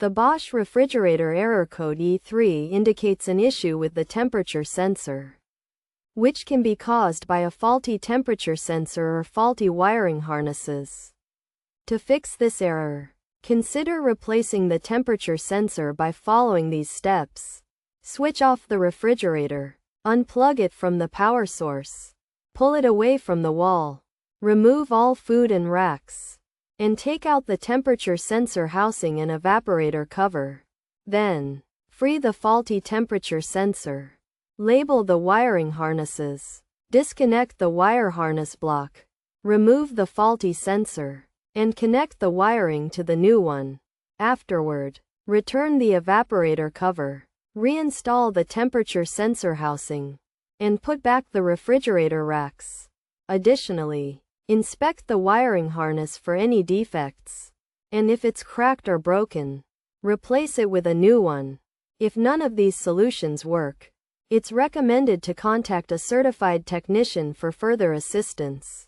The Bosch refrigerator error code E3 indicates an issue with the temperature sensor, which can be caused by a faulty temperature sensor or faulty wiring harnesses. To fix this error, consider replacing the temperature sensor by following these steps. Switch off the refrigerator. Unplug it from the power source. Pull it away from the wall. Remove all food and racks. And take out the temperature sensor housing and evaporator cover. Then, free the faulty temperature sensor. Label the wiring harnesses. Disconnect the wire harness block. Remove the faulty sensor. And connect the wiring to the new one. Afterward, return the evaporator cover. Reinstall the temperature sensor housing. And put back the refrigerator racks. Additionally, inspect the wiring harness for any defects. And if it's cracked or broken, replace it with a new one. If none of these solutions work, it's recommended to contact a certified technician for further assistance.